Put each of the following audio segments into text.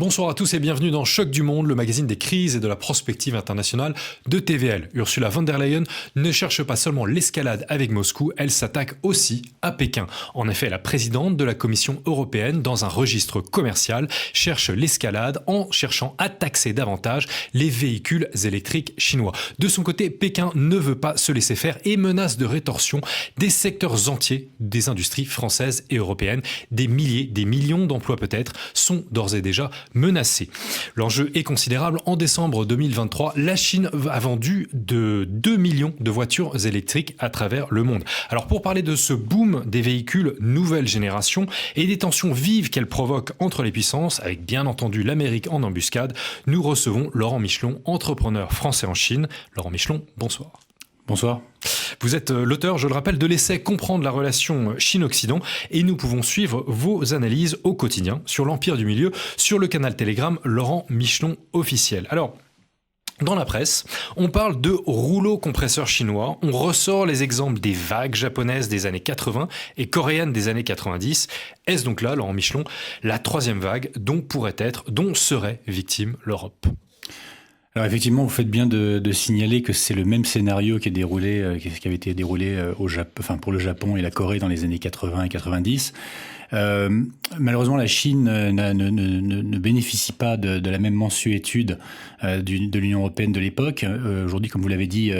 Bonsoir à tous et bienvenue dans Choc du Monde, le magazine des crises et de la prospective internationale de TVL. Ursula von der Leyen ne cherche pas seulement l'escalade avec Moscou, elle s'attaque aussi à Pékin. En effet, la présidente de la Commission européenne, dans un registre commercial, cherche l'escalade en cherchant à taxer davantage les véhicules électriques chinois. De son côté, Pékin ne veut pas se laisser faire et menace de rétorsion des secteurs entiers des industries françaises et européennes. Des milliers, des millions d'emplois peut-être sont d'ores et déjà menacés. L'enjeu est considérable. En décembre 2023, la Chine a vendu de 2 millions de voitures électriques à travers le monde. Alors pour parler de ce boom des véhicules nouvelle génération et des tensions vives qu'elle provoque entre les puissances, avec bien entendu l'Amérique en embuscade, nous recevons Laurent Michelon, entrepreneur français en Chine. Laurent Michelon, bonsoir. Bonsoir. Vous êtes l'auteur, je le rappelle, de l'essai Comprendre la relation Chine-Occident et nous pouvons suivre vos analyses au quotidien sur l'Empire du Milieu, sur le canal Telegram Laurent Michelon officiel. Alors, dans la presse, on parle de rouleau compresseur chinois, on ressort les exemples des vagues japonaises des années 80 et coréennes des années 90. Est-ce donc là, Laurent Michelon, la troisième vague dont serait victime l'Europe ? Alors effectivement, vous faites bien de signaler que c'est le même scénario qui avait été déroulé pour le Japon et la Corée dans les années 80 et 90. Malheureusement, la Chine ne bénéficie pas de la même mansuétude de l'Union européenne de l'époque. Aujourd'hui, comme vous l'avez dit,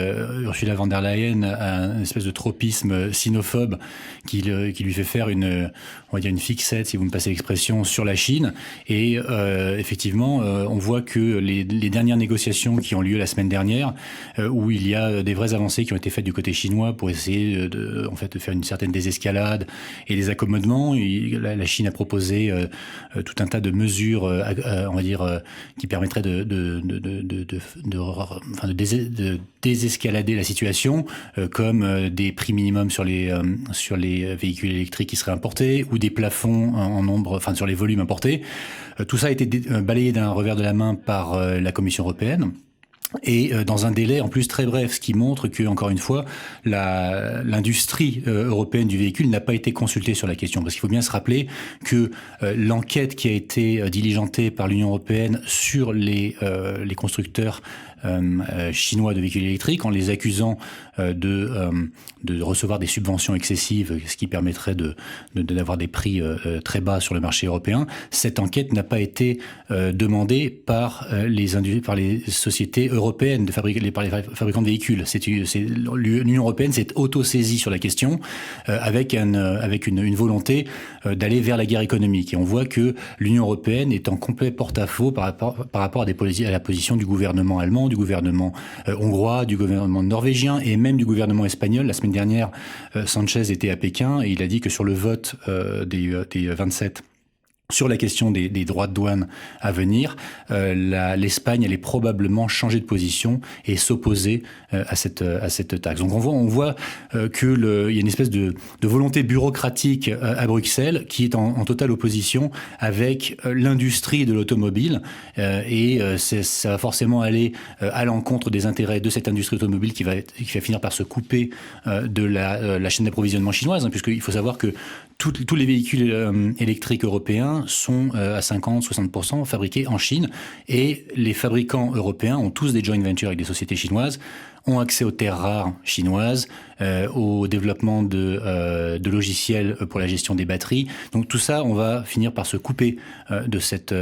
Ursula von der Leyen a une espèce de tropisme sinophobe qui lui fait faire une fixette, si vous me passez l'expression, sur la Chine. Et effectivement, on voit que les dernières négociations qui ont lieu la semaine dernière, où il y a des vraies avancées qui ont été faites du côté chinois pour essayer de faire une certaine désescalade et des accommodements. La Chine a proposé tout un tas de mesures, qui permettraient de désescalader la situation, comme des prix minimums sur les véhicules électriques qui seraient importés ou des plafonds en nombre, sur les volumes importés. Tout ça a été balayé d'un revers de la main par la Commission européenne. Et dans un délai en plus très bref, ce qui montre que, encore une fois, l'industrie européenne du véhicule n'a pas été consultée sur la question. Parce qu'il faut bien se rappeler que l'enquête qui a été diligentée par l'Union européenne sur les constructeurs chinois de véhicules électriques, en les accusant de recevoir des subventions excessives, ce qui permettrait d'avoir des prix très bas sur le marché européen. Cette enquête n'a pas été demandée par les sociétés européennes par les fabricants de véhicules. L'Union européenne s'est auto-saisie sur la question avec une volonté d'aller vers la guerre économique. Et on voit que l'Union européenne est en complet porte-à-faux par rapport à la position du gouvernement allemand, du gouvernement hongrois, du gouvernement norvégien et même du gouvernement espagnol. La semaine dernière, Sanchez était à Pékin et il a dit que sur le vote des 27 sur la question des droits de douane à venir, l'Espagne allait probablement changer de position et s'opposer à cette taxe. Donc on voit qu'il y a une espèce de volonté bureaucratique à Bruxelles qui est en totale opposition avec l'industrie de l'automobile et ça va forcément aller à l'encontre des intérêts de cette industrie automobile qui va finir par se couper de la chaîne d'approvisionnement chinoise, puisqu'il faut savoir que tous les véhicules électriques européens sont à 50-60% fabriqués en Chine et les fabricants européens ont tous des joint ventures avec des sociétés chinoises, ont accès aux terres rares chinoises, au développement de logiciels pour la gestion des batteries. Donc tout ça, on va finir par se couper de cette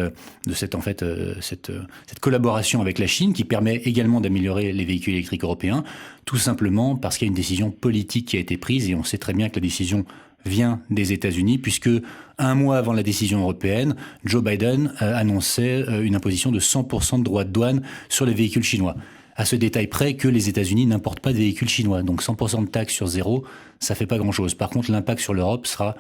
collaboration avec la Chine qui permet également d'améliorer les véhicules électriques européens, tout simplement parce qu'il y a une décision politique qui a été prise et on sait très bien que la décision vient des États-Unis, puisque un mois avant la décision européenne, Joe Biden annonçait une imposition de 100% de droits de douane sur les véhicules chinois. À ce détail près que les États-Unis n'importent pas de véhicules chinois. Donc 100% de taxes sur zéro, ça fait pas grand-chose. Par contre, l'impact sur l'Europe sera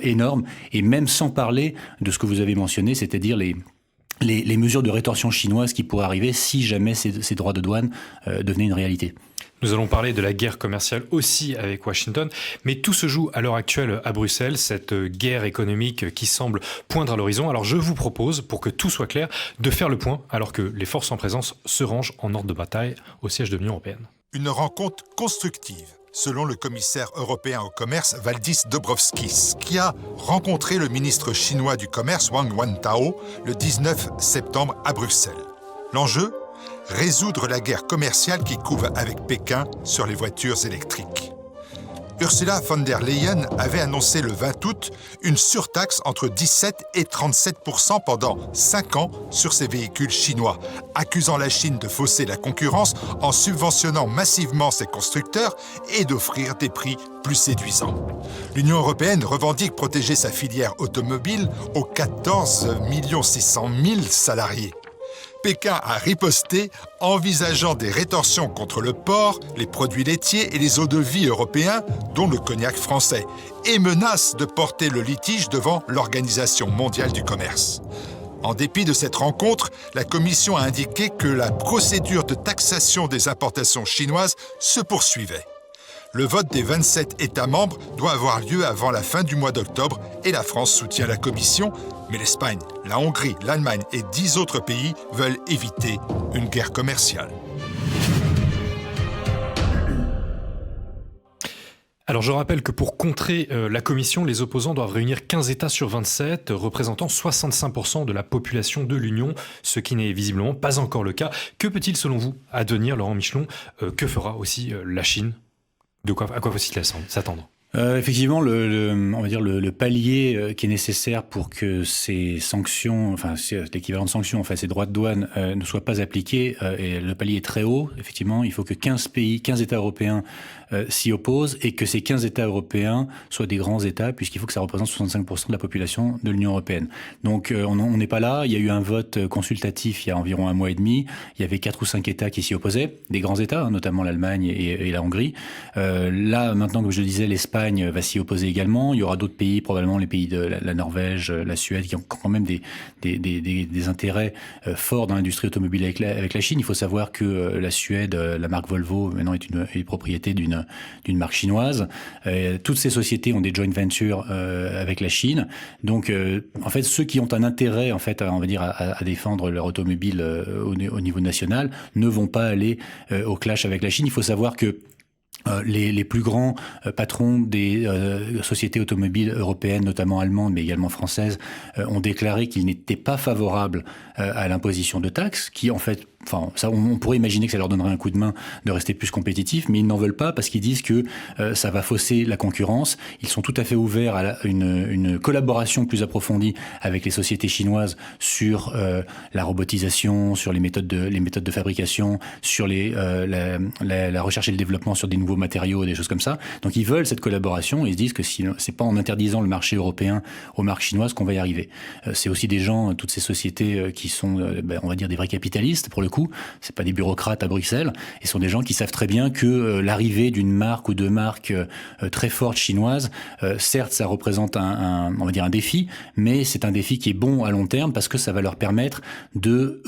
énorme. Et même sans parler de ce que vous avez mentionné, c'est-à-dire les mesures de rétorsion chinoises qui pourraient arriver si jamais ces droits de douane devenaient une réalité. Nous allons parler de la guerre commerciale aussi avec Washington, mais tout se joue à l'heure actuelle à Bruxelles, cette guerre économique qui semble poindre à l'horizon. Alors je vous propose, pour que tout soit clair, de faire le point alors que les forces en présence se rangent en ordre de bataille au siège de l'Union européenne. Une rencontre constructive selon le commissaire européen au commerce Valdis Dombrovskis, qui a rencontré le ministre chinois du commerce Wang Wentao le 19 septembre à Bruxelles. L'enjeu ? Résoudre la guerre commerciale qui couve avec Pékin sur les voitures électriques. Ursula von der Leyen avait annoncé le 20 août une surtaxe entre 17 et 37% pendant 5 ans sur ces véhicules chinois, accusant la Chine de fausser la concurrence en subventionnant massivement ses constructeurs et d'offrir des prix plus séduisants. L'Union européenne revendique protéger sa filière automobile aux 14 600 000 salariés. Pékin a riposté, envisageant des rétorsions contre le porc, les produits laitiers et les eaux-de-vie européens, dont le cognac français, et menace de porter le litige devant l'Organisation mondiale du commerce. En dépit de cette rencontre, la Commission a indiqué que la procédure de taxation des importations chinoises se poursuivait. Le vote des 27 États membres doit avoir lieu avant la fin du mois d'octobre et la France soutient la Commission, mais l'Espagne, la Hongrie, l'Allemagne et 10 autres pays veulent éviter une guerre commerciale. Alors je rappelle que pour contrer la Commission, les opposants doivent réunir 15 États sur 27, représentant 65% de la population de l'Union, ce qui n'est visiblement pas encore le cas. Que peut-il selon vous advenir, Laurent Michelon ? Que fera aussi la Chine ? À quoi faut-il s'attendre ? Effectivement, on va dire le palier qui est nécessaire pour que ces sanctions, enfin c'est l'équivalent de sanctions, enfin ces droits de douane ne soient pas appliqués, et le palier est très haut. Effectivement, il faut que 15 États européens s'y opposent et que ces 15 États européens soient des grands États, puisqu'il faut que ça représente 65% de la population de l'Union européenne. Donc on n'est pas là. Il y a eu un vote consultatif il y a environ un mois et demi. Il y avait 4 ou 5 États qui s'y opposaient, des grands États, hein, notamment l'Allemagne et la Hongrie. Là, maintenant, comme je le disais, l'Espagne va s'y opposer également. Il y aura d'autres pays, probablement les pays de la Norvège, la Suède, qui ont quand même des intérêts forts dans l'industrie automobile avec la Chine. Il faut savoir que la Suède, la marque Volvo, maintenant est propriété d'une marque chinoise. Toutes ces sociétés ont des joint ventures avec la Chine. Donc, en fait, ceux qui ont un intérêt, en fait, on va dire, à défendre leur automobile au niveau national, ne vont pas aller au clash avec la Chine. Il faut savoir que les plus grands patrons des sociétés automobiles européennes, notamment allemandes, mais également françaises, ont déclaré qu'ils n'étaient pas favorables à l'imposition de taxes, qui en fait, enfin, ça, on pourrait imaginer que ça leur donnerait un coup de main de rester plus compétitifs, mais ils n'en veulent pas parce qu'ils disent que ça va fausser la concurrence. Ils sont tout à fait ouverts à une collaboration plus approfondie avec les sociétés chinoises sur la robotisation, sur les méthodes de fabrication, sur la recherche et le développement sur des nouveaux matériaux, des choses comme ça. Donc ils veulent cette collaboration et ils se disent que si c'est pas en interdisant le marché européen aux marques chinoises qu'on va y arriver. C'est aussi des gens, toutes ces sociétés qui sont, on va dire, des vrais capitalistes pour le coup. C'est pas des bureaucrates à Bruxelles. Et sont des gens qui savent très bien que l'arrivée d'une marque ou de marques très fortes chinoises, certes, ça représente on va dire un défi, mais c'est un défi qui est bon à long terme parce que ça va leur permettre de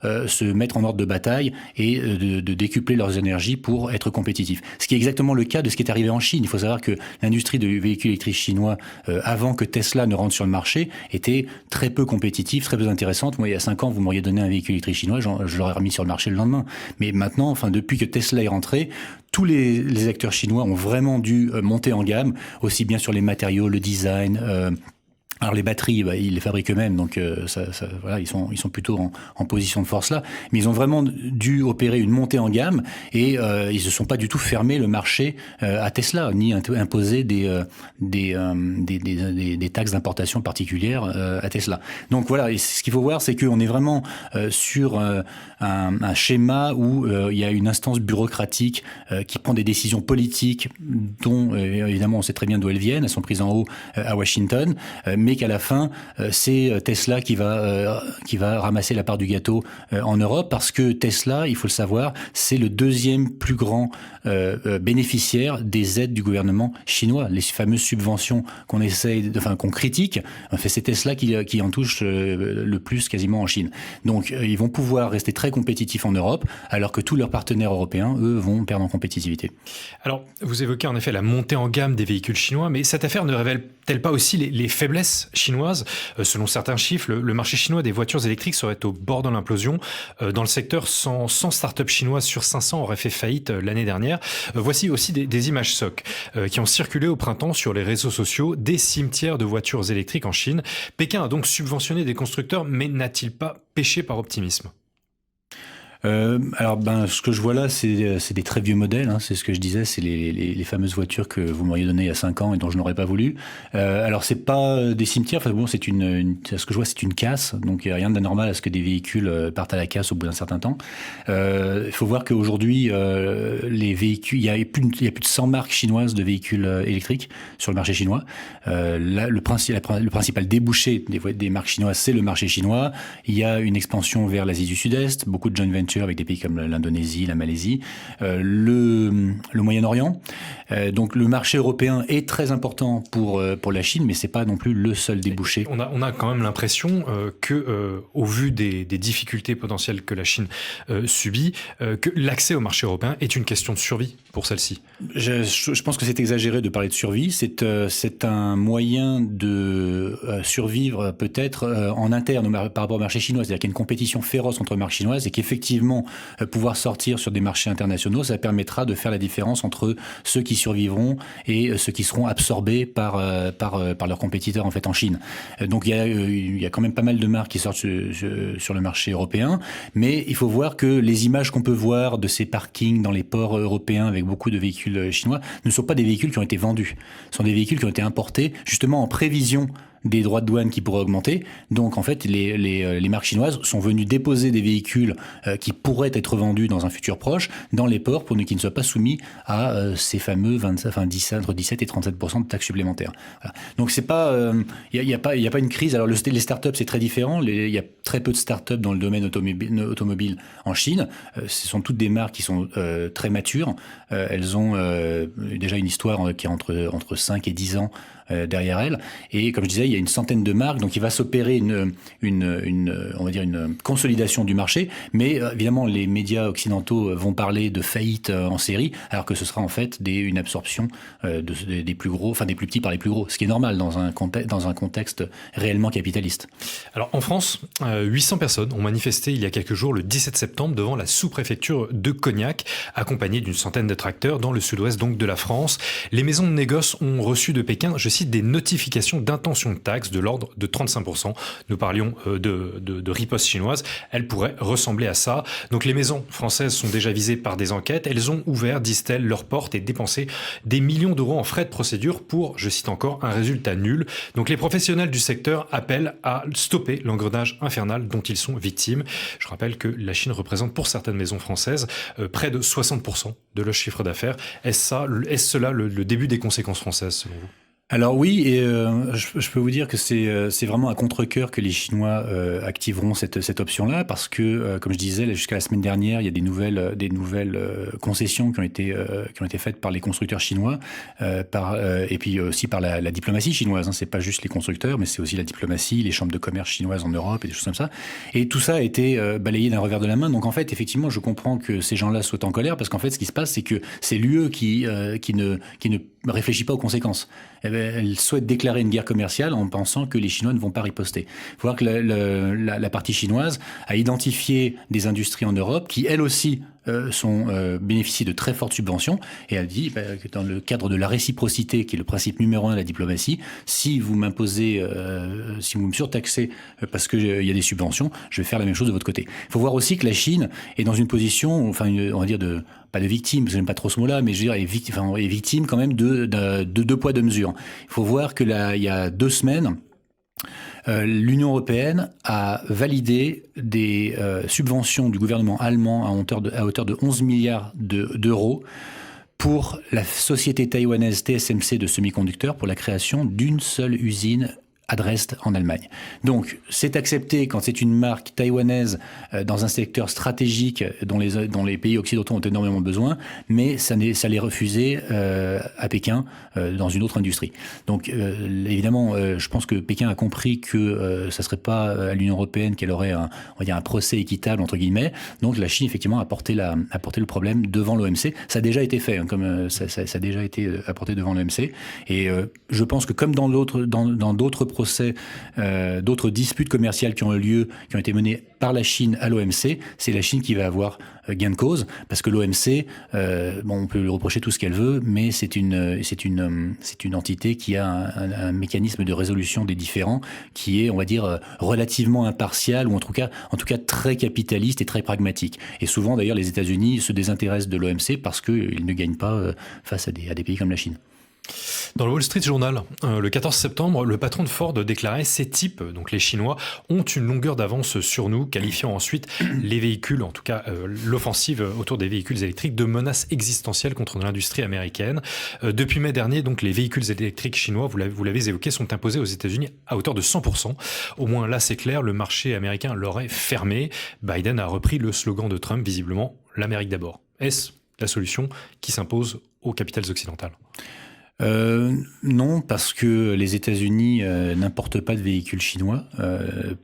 se mettre en ordre de bataille et de décupler leurs énergies pour être compétitifs. Ce qui est exactement le cas de ce qui est arrivé en Chine. Il faut savoir que l'industrie de véhicules électriques chinois, avant que Tesla ne rentre sur le marché, était très peu compétitive, très peu intéressante. Moi, il y a 5 ans, vous m'auriez donné un véhicule électrique chinois, je l'aurais remis sur le marché le lendemain. Mais maintenant, enfin, depuis que Tesla est rentré, tous les acteurs chinois ont vraiment dû monter en gamme, aussi bien sur les matériaux, le design. Alors les batteries, ils les fabriquent eux-mêmes, donc voilà, ils sont plutôt en position de force là. Mais ils ont vraiment dû opérer une montée en gamme et ils se sont pas du tout fermés le marché à Tesla, ni imposer des taxes d'importation particulières à Tesla. Donc voilà, et ce qu'il faut voir, c'est qu'on est vraiment sur un schéma où il y a une instance bureaucratique qui prend des décisions politiques dont évidemment on sait très bien d'où elles viennent, elles sont prises en haut à Washington, mais qu'à la fin, c'est Tesla qui va ramasser la part du gâteau en Europe, parce que Tesla, il faut le savoir, c'est le deuxième plus grand bénéficiaire des aides du gouvernement chinois. Les fameuses subventions qu'on critique, en fait, c'est Tesla qui en touche le plus quasiment en Chine. Donc, ils vont pouvoir rester très compétitifs en Europe, alors que tous leurs partenaires européens, eux, vont perdre en compétitivité. Alors, vous évoquez en effet la montée en gamme des véhicules chinois, mais cette affaire ne révèle-t-elle pas aussi les faiblesses casse chinoise. Selon certains chiffres, le marché chinois des voitures électriques serait au bord de l'implosion. Dans le secteur, 100 startups chinoises sur 500 auraient fait faillite l'année dernière. Voici aussi des images SOC qui ont circulé au printemps sur les réseaux sociaux des cimetières de voitures électriques en Chine. Pékin a donc subventionné des constructeurs, mais n'a-t-il pas péché par optimisme ? Alors, ce que je vois là, c'est des très vieux modèles. Hein, c'est ce que je disais, c'est les fameuses voitures que vous m'auriez données il y a 5 ans et dont je n'aurais pas voulu. Alors, c'est pas des cimetières. Enfin bon, c'est ce que je vois, c'est une casse. Donc, il n'y a rien d'anormal à ce que des véhicules partent à la casse au bout d'un certain temps. Il faut voir qu'aujourd'hui, les véhicules, il y a plus de 100 marques chinoises de véhicules électriques sur le marché chinois. Là, le principal débouché des marques chinoises, c'est le marché chinois. Il y a une expansion vers l'Asie du Sud-Est, beaucoup de joint ventures avec des pays comme l'Indonésie, la Malaisie, le Moyen-Orient. Donc le marché européen est très important pour la Chine, mais c'est pas non plus le seul débouché. On a quand même l'impression que, au vu des difficultés potentielles que la Chine subit, que l'accès au marché européen est une question de survie pour celle-ci. Je pense que c'est exagéré de parler de survie. C'est un moyen de survivre peut-être en interne par rapport au marché chinois. C'est-à-dire qu'il y a une compétition féroce entre marques chinoises et qu'effectivement pouvoir sortir sur des marchés internationaux, ça permettra de faire la différence entre ceux qui survivront et ceux qui seront absorbés par leurs compétiteurs en fait en Chine. Donc il y a quand même pas mal de marques qui sortent sur le marché européen, mais il faut voir que les images qu'on peut voir de ces parkings dans les ports européens avec beaucoup de véhicules chinois ne sont pas des véhicules qui ont été vendus. Ce sont des véhicules qui ont été importés justement en prévision des droits de douane qui pourraient augmenter. Donc en fait, les marques chinoises sont venues déposer des véhicules qui pourraient être vendus dans un futur proche dans les ports pour qu'ils ne soient pas soumis à ces fameux entre 17 et 37% de taxes supplémentaires. Voilà. Donc c'est pas, il y a pas une crise. Alors les startups c'est très différent. Il y a très peu de startups dans le domaine automobile en Chine. Ce sont toutes des marques qui sont très matures. Elles ont déjà une histoire qui est entre 5 et 10 ans derrière elles. Et comme je disais, il y a une centaine de marques, donc il va s'opérer on va dire une consolidation du marché. Mais évidemment, les médias occidentaux vont parler de faillite en série, alors que ce sera en fait une absorption des plus gros, enfin des plus petits par les plus gros, ce qui est normal dans un contexte réellement capitaliste. Alors en France, 800 personnes ont manifesté il y a quelques jours, le 17 septembre, devant la sous-préfecture de Cognac, accompagnés d'une centaine de tracteurs dans le sud-ouest donc de la France. Les maisons de négoce ont reçu de Pékin, je cite, des notifications d'intention de taxe de l'ordre de 35%. Nous parlions de riposte chinoise. Elle pourrait ressembler à ça. Donc les maisons françaises sont déjà visées par des enquêtes. Elles ont ouvert, disent-elles, leurs portes et dépensé des millions d'euros en frais de procédure pour, je cite encore, un résultat nul. Donc les professionnels du secteur appellent à stopper l'engrenage infernal dont ils sont victimes. Je rappelle que la Chine représente pour certaines maisons françaises près de 60% de leur chiffre d'affaires. Est-ce cela le début des conséquences françaises selon vous ? Alors oui, et je peux vous dire que c'est vraiment à contre-cœur que les Chinois activeront cette option-là, parce que comme je disais, jusqu'à la semaine dernière, il y a des nouvelles concessions qui ont été faites par les constructeurs chinois, et puis aussi par la diplomatie chinoise. Hein. C'est pas juste les constructeurs, mais c'est aussi la diplomatie, les chambres de commerce chinoises en Europe et des choses comme ça. Et tout ça a été balayé d'un revers de la main. Donc en fait, effectivement, je comprends que ces gens-là soient en colère, parce qu'en fait, ce qui se passe, c'est que c'est l'UE qui ne réfléchit pas aux conséquences. Elle souhaite déclarer une guerre commerciale en pensant que les Chinois ne vont pas riposter. Il faut voir que la partie chinoise a identifié des industries en Europe qui, elles aussi, bénéficient de très fortes subventions, et elle dit que dans le cadre de la réciprocité, qui est le principe numéro 1 de la diplomatie, si vous m'imposez, si vous me surtaxez parce qu'il y a des subventions, je vais faire la même chose de votre côté. Il faut voir aussi que la Chine est dans une position, on va dire pas de victime, parce que j'aime pas trop ce mot-là, mais je veux dire, est victime quand même de deux poids deux mesures. Il faut voir que il y a 2 semaines, l'Union européenne a validé des subventions du gouvernement allemand à hauteur de 11 milliards d'euros pour la société taïwanaise TSMC de semi-conducteurs pour la création d'une seule usine à Dresde en Allemagne. Donc c'est accepté quand c'est une marque taïwanaise dans un secteur stratégique dont les pays occidentaux ont énormément besoin, mais ça l'est refusé à Pékin dans une autre industrie. Donc évidemment, je pense que Pékin a compris que ça serait pas à l'Union européenne qu'elle aurait on va dire un procès équitable entre guillemets. Donc la Chine effectivement a porté le problème devant l'OMC. Ça a déjà été fait, hein, comme ça a déjà été apporté devant l'OMC. Et je pense que comme dans d'autres procès, d'autres disputes commerciales qui ont eu lieu, qui ont été menées par la Chine à l'OMC. C'est la Chine qui va avoir gain de cause, parce que l'OMC, on peut lui reprocher tout ce qu'elle veut, mais c'est une entité qui a un mécanisme de résolution des différends qui est, on va dire, relativement impartial, ou en tout cas très capitaliste et très pragmatique. Et souvent, d'ailleurs, les États-Unis se désintéressent de l'OMC parce qu'ils ne gagnent pas face à des pays comme la Chine. Dans le Wall Street Journal, le 14 septembre, le patron de Ford déclarait « Ces types, donc les Chinois, ont une longueur d'avance sur nous », qualifiant ensuite les véhicules, en tout cas l'offensive autour des véhicules électriques, de menace existentielle contre l'industrie américaine. Depuis mai dernier, donc, les véhicules électriques chinois, vous l'avez évoqué, sont imposés aux États-Unis à hauteur de 100%. Au moins là, c'est clair, le marché américain l'aurait fermé. Biden a repris le slogan de Trump, visiblement « L'Amérique d'abord ». Est-ce la solution qui s'impose aux capitales occidentales ? Non, parce que les États-Unis n'importent pas de véhicules chinois,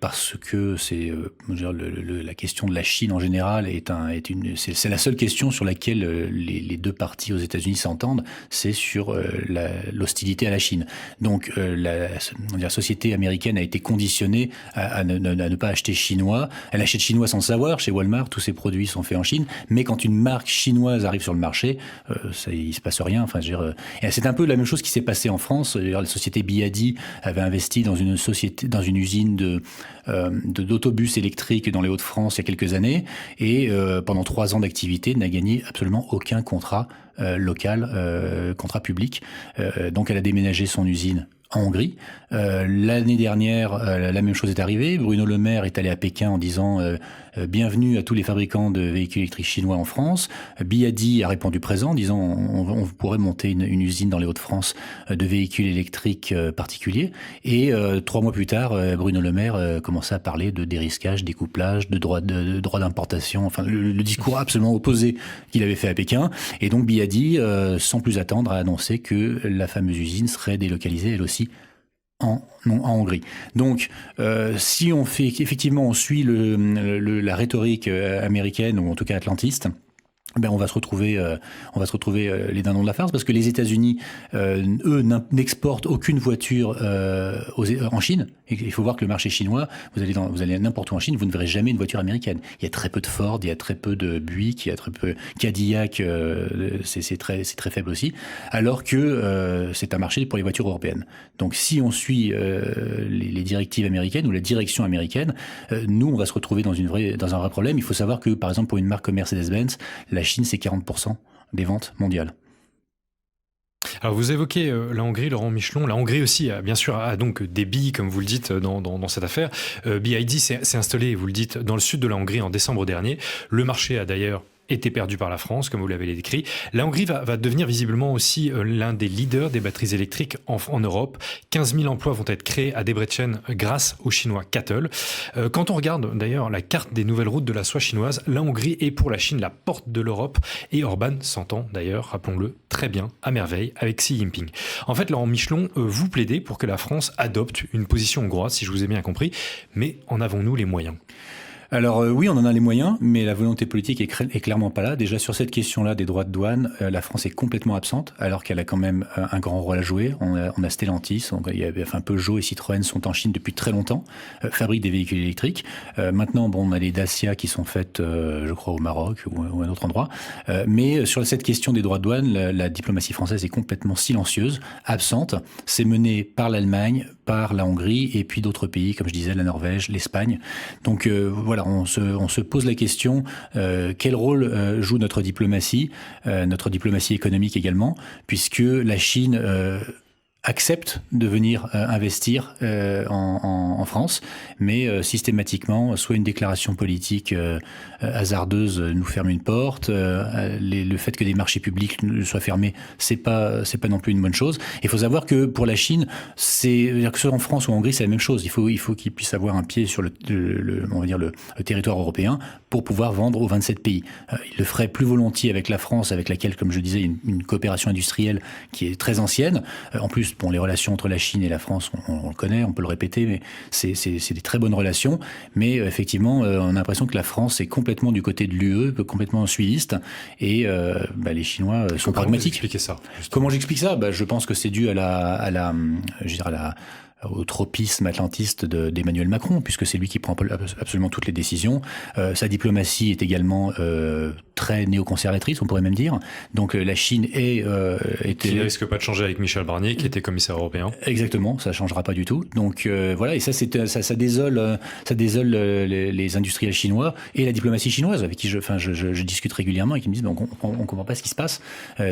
parce que c'est la question de la Chine en général c'est la seule question sur laquelle les deux parties aux États-Unis s'entendent, c'est sur l'hostilité à la Chine. Donc la société américaine a été conditionnée à ne pas acheter chinois. Elle achète chinois sans le savoir. Chez Walmart, tous ses produits sont faits en Chine, mais quand une marque chinoise arrive sur le marché, il se passe rien. Enfin, et c'est un peu la même chose qui s'est passée en France. La société Biadi avait investi dans une usine d'autobus électriques dans les Hauts-de-France il y a quelques années, et pendant 3 ans d'activité n'a gagné absolument aucun contrat local, contrat public. Donc elle a déménagé son usine en Hongrie. L'année dernière, la même chose est arrivée. Bruno Le Maire est allé à Pékin en disant bienvenue à tous les fabricants de véhicules électriques chinois en France. Biadi a répondu présent en disant on pourrait monter une usine dans les Hauts-de-France de véhicules électriques particuliers. Et 3 mois plus tard, Bruno Le Maire commençait à parler de dérisquage, découplage, de droits d'importation, enfin le discours absolument opposé qu'il avait fait à Pékin. Et donc Biadi, sans plus attendre, a annoncé que la fameuse usine serait délocalisée elle aussi en Hongrie. Donc, si on suit la rhétorique américaine, ou en tout cas atlantiste, on va se retrouver les dindons de la farce, parce que les États-Unis, eux, n'exportent aucune voiture en Chine. Il faut voir que le marché chinois, vous allez n'importe où en Chine, vous ne verrez jamais une voiture américaine. Il y a très peu de Ford, il y a très peu de Buick, il y a très peu Cadillac, c'est très faible aussi. Alors que c'est un marché pour les voitures européennes. Donc, si on suit les directives américaines ou la direction américaine, nous, on va se retrouver dans un vrai problème. Il faut savoir que, par exemple, pour une marque comme Mercedes-Benz, la Chine, c'est 40% des ventes mondiales. Alors vous évoquez la Hongrie, Laurent Michelon. La Hongrie aussi, bien sûr, a donc des billes, comme vous le dites, dans cette affaire. BYD s'est installé, vous le dites, dans le sud de la Hongrie en décembre dernier. Le marché a d'ailleurs été perdu par la France, comme vous l'avez décrit. La Hongrie va devenir visiblement aussi l'un des leaders des batteries électriques en Europe. 15 000 emplois vont être créés à Debrecen grâce au chinois CATL. Quand on regarde d'ailleurs la carte des nouvelles routes de la soie chinoise, la Hongrie est pour la Chine la porte de l'Europe, et Orban s'entend d'ailleurs, rappelons-le, très bien, à merveille, avec Xi Jinping. En fait, Laurent Michelon, vous plaidez pour que la France adopte une position hongroise, si je vous ai bien compris, mais en avons-nous les moyens ? Alors oui, on en a les moyens, mais la volonté politique est clairement pas là. Déjà sur cette question-là des droits de douane, la France est complètement absente, alors qu'elle a quand même un grand rôle à jouer. On a Stellantis, Peugeot et Citroën sont en Chine depuis très longtemps, fabriquent des véhicules électriques. Maintenant, on a les Dacia qui sont faites, je crois, au Maroc ou à un autre endroit. Mais sur cette question des droits de douane, la diplomatie française est complètement silencieuse, absente. C'est mené par l'Allemagne, par la Hongrie et puis d'autres pays, comme je disais, la Norvège, l'Espagne. Donc voilà, on se pose la question, quel rôle joue notre diplomatie économique également, puisque la Chine accepte de venir investir en France, mais systématiquement, soit une déclaration politique hasardeuse nous ferme une porte, le fait que des marchés publics soient fermés, c'est pas non plus une bonne chose. Il faut savoir que pour la Chine, que ce soit en France ou en Hongrie, c'est la même chose. Il faut qu'ils puissent avoir un pied sur le territoire européen pour pouvoir vendre aux 27 pays. Ils le feraient plus volontiers avec la France, avec laquelle, comme je disais, une coopération industrielle qui est très ancienne. En plus, les relations entre la Chine et la France, on le connaît, on peut le répéter, mais c'est des très bonnes relations. Mais effectivement, on a l'impression que la France est complètement du côté de l'UE, complètement suiviste, et les Chinois sont pragmatiques. Comment vous expliquez ça ? Comment j'explique ça ? Je pense que c'est dû à au tropisme atlantiste d'Emmanuel Macron, puisque c'est lui qui prend absolument toutes les décisions. Sa diplomatie est également très néoconservatrice, on pourrait même dire. Donc la Chine qui ne risque pas de changer avec Michel Barnier, qui était commissaire européen. Exactement, ça changera pas du tout. Donc voilà, et ça désole les industriels chinois et la diplomatie chinoise, avec qui je discute régulièrement et qui me disent on comprend pas ce qui se passe.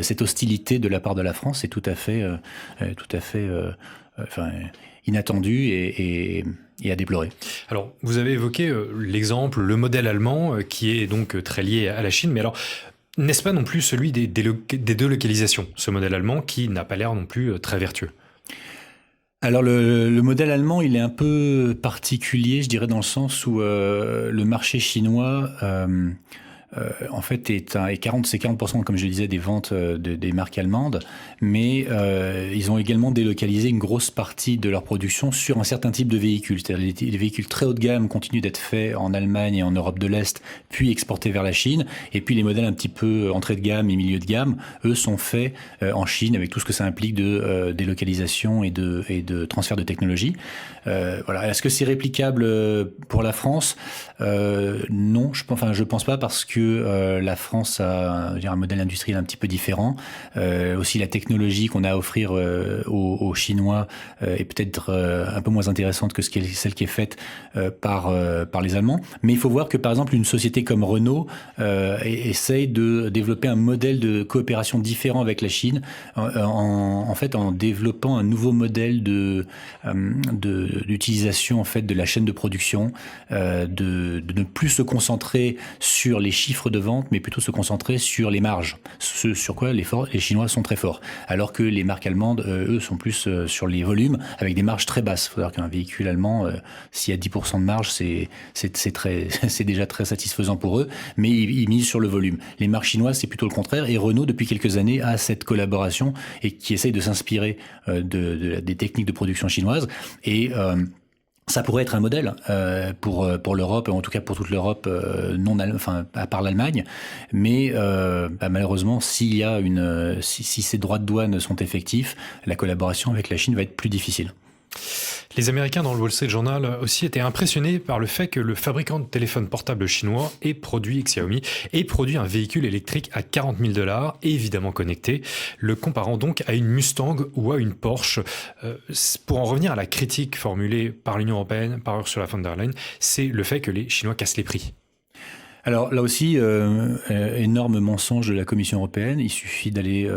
Cette hostilité de la part de la France est tout à fait inattendu et à déplorer. Alors, vous avez évoqué l'exemple, le modèle allemand, qui est donc très lié à la Chine, mais alors, n'est-ce pas non plus celui des délocalisations, ce modèle allemand qui n'a pas l'air non plus très vertueux? Alors le modèle allemand, il est un peu particulier, je dirais, dans le sens où le marché chinois... en fait, c'est 40%, comme je le disais, des ventes des marques allemandes, mais ils ont également délocalisé une grosse partie de leur production sur un certain type de véhicules. C'est-à-dire les véhicules très haut de gamme continuent d'être faits en Allemagne et en Europe de l'Est, puis exportés vers la Chine, et puis les modèles un petit peu entrée de gamme et milieu de gamme, eux, sont faits en Chine, avec tout ce que ça implique de délocalisation et de transfert de technologie. Voilà. Est-ce que c'est réplicable pour la France? Non, je pense pas, parce que la France a un modèle industriel un petit peu différent. Aussi, la technologie qu'on a à offrir aux Chinois est peut-être un peu moins intéressante que celle qui est faite par les Allemands. Mais il faut voir que, par exemple, une société comme Renault essaye de développer un modèle de coopération différent avec la Chine, en développant un nouveau modèle d'utilisation de la chaîne de production, de ne plus se concentrer sur les chiffres de vente, mais plutôt se concentrer sur les marges, ce sur quoi les Chinois sont très forts, alors que les marques allemandes, eux, sont plus sur les volumes, avec des marges très basses. Il faut dire qu'un véhicule allemand, s'il y a 10% de marge, c'est déjà très satisfaisant pour eux, mais ils misent sur le volume. Les marques chinoises, c'est plutôt le contraire, et Renault, depuis quelques années, a cette collaboration et qui essaye de s'inspirer des techniques de production chinoises, et ça pourrait être un modèle pour l'Europe, en tout cas pour toute l'Europe, à part l'Allemagne. Mais malheureusement, si ces droits de douane sont effectifs, la collaboration avec la Chine va être plus difficile. Les Américains, dans le Wall Street Journal aussi, étaient impressionnés par le fait que le fabricant de téléphones portables chinois Xiaomi ait produit un véhicule électrique à $40 000, évidemment connecté, le comparant donc à une Mustang ou à une Porsche. Pour en revenir à la critique formulée par l'Union européenne, par Ursula von der Leyen, c'est le fait que les Chinois cassent les prix. Alors là aussi, énorme mensonge de la Commission européenne. Il suffit d'aller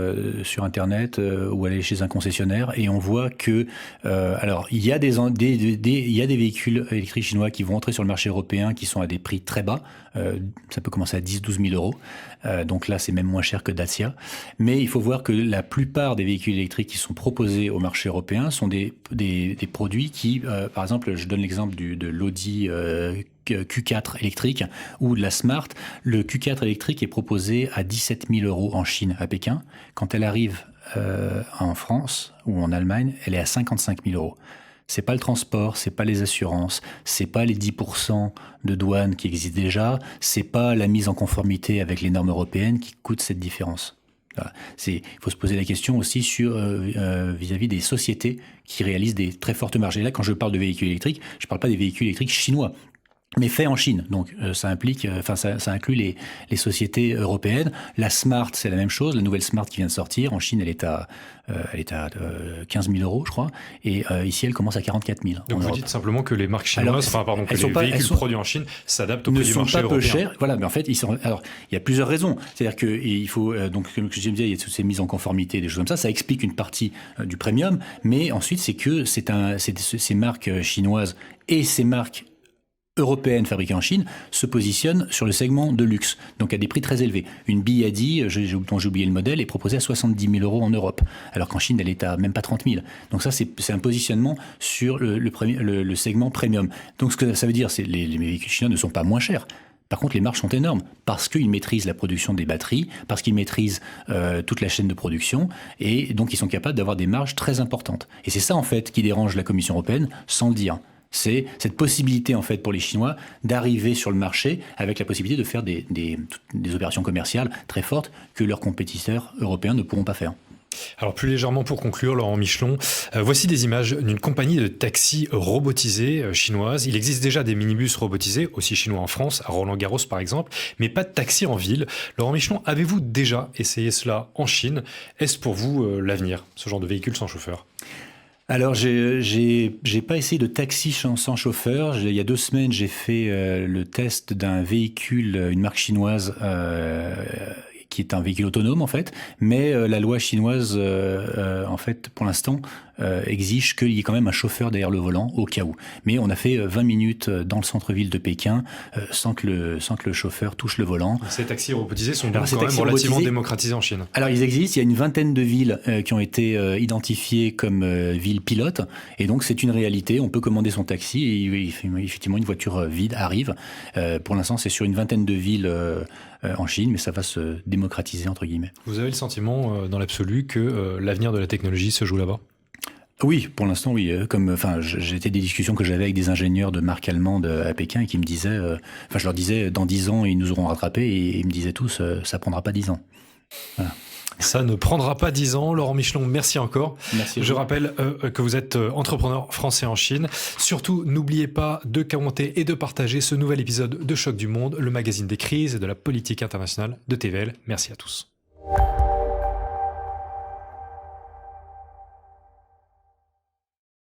sur Internet ou aller chez un concessionnaire et on voit que il y a des véhicules électriques chinois qui vont entrer sur le marché européen qui sont à des prix très bas. Ça peut commencer à 10-12 000 euros. Donc là, c'est même moins cher que Dacia. Mais il faut voir que la plupart des véhicules électriques qui sont proposés au marché européen sont des produits qui, par exemple, je donne l'exemple de l'Audi Q4 électrique ou de la Smart. Le Q4 électrique est proposé à 17 000 euros en Chine, à Pékin. Quand elle arrive en France ou en Allemagne, elle est à 55 000 euros. C'est pas le transport, c'est pas les assurances, c'est pas les 10% de douane qui existent déjà, c'est pas la mise en conformité avec les normes européennes qui coûte cette différence. Voilà. Il faut se poser la question aussi sur vis-à-vis des sociétés qui réalisent des très fortes marges. Et là, quand je parle de véhicules électriques, je parle pas des véhicules électriques chinois, mais fait en Chine. Donc ça inclut les sociétés européennes. La Smart, c'est la même chose. La nouvelle Smart qui vient de sortir, en Chine, elle est à 15 000 euros, je crois. Et ici, elle commence à 44 000. Donc vous dites simplement que les marques chinoises, que les véhicules produits en Chine s'adaptent au prix du marché européen. Ne sont pas peu chers. Voilà, mais en fait, alors, il y a plusieurs raisons. C'est-à-dire qu'il faut, donc, comme je disais, il y a toutes ces mises en conformité, des choses comme ça. Ça explique une partie du premium. Mais ensuite, c'est que ces marques chinoises et ces marques européennes fabriquées en Chine se positionnent sur le segment de luxe, donc à des prix très élevés. Une BYD, dont j'ai oublié le modèle, est proposée à 70 000 euros en Europe, alors qu'en Chine, elle est à même pas 30 000. Donc ça, c'est un positionnement sur le segment premium. Donc ce que ça veut dire, c'est que les véhicules chinois ne sont pas moins chers. Par contre, les marges sont énormes parce qu'ils maîtrisent la production des batteries, parce qu'ils maîtrisent toute la chaîne de production et donc ils sont capables d'avoir des marges très importantes. Et c'est ça, en fait, qui dérange la Commission européenne sans le dire. C'est cette possibilité, en fait, pour les Chinois d'arriver sur le marché avec la possibilité de faire des opérations commerciales très fortes que leurs compétiteurs européens ne pourront pas faire. Alors plus légèrement pour conclure, Laurent Michelon, voici des images d'une compagnie de taxis robotisés chinoise. Il existe déjà des minibus robotisés, aussi chinois en France, à Roland-Garros par exemple, mais pas de taxi en ville. Laurent Michelon, avez-vous déjà essayé cela en Chine? Est-ce pour vous l'avenir, ce genre de véhicule sans chauffeur? Alors, j'ai pas essayé de taxi sans chauffeur. Il y a 2 semaines, j'ai fait le test d'un véhicule, une marque chinoise, qui est un véhicule autonome en fait, mais la loi chinoise, en fait, pour l'instant, exige qu'il y ait quand même un chauffeur derrière le volant au cas où. Mais on a fait 20 minutes dans le centre-ville de Pékin sans que le chauffeur touche le volant. Ces taxis robotisés sont donc Alors, ces quand même taxis relativement robotisés- démocratisés en Chine. Alors ils existent, il y a une vingtaine de villes qui ont été identifiées comme villes pilotes, et donc c'est une réalité, on peut commander son taxi et effectivement une voiture vide arrive. Pour l'instant c'est sur une vingtaine de villes en Chine, mais ça va se démocratiser entre guillemets. Vous avez le sentiment, dans l'absolu, que l'avenir de la technologie se joue là-bas? Oui, pour l'instant, oui. J'étais des discussions que j'avais avec des ingénieurs de marque allemande à Pékin et qui me disaient, je leur disais, dans 10 ans, ils nous auront rattrapés et ils me disaient tous, ça prendra pas 10 ans. Voilà. Ça ne prendra pas 10 ans. Laurent Michelon, merci encore. Merci. Je rappelle que vous êtes entrepreneur français en Chine. Surtout, n'oubliez pas de commenter et de partager ce nouvel épisode de Choc du Monde, le magazine des crises et de la politique internationale de TVL. Merci à tous.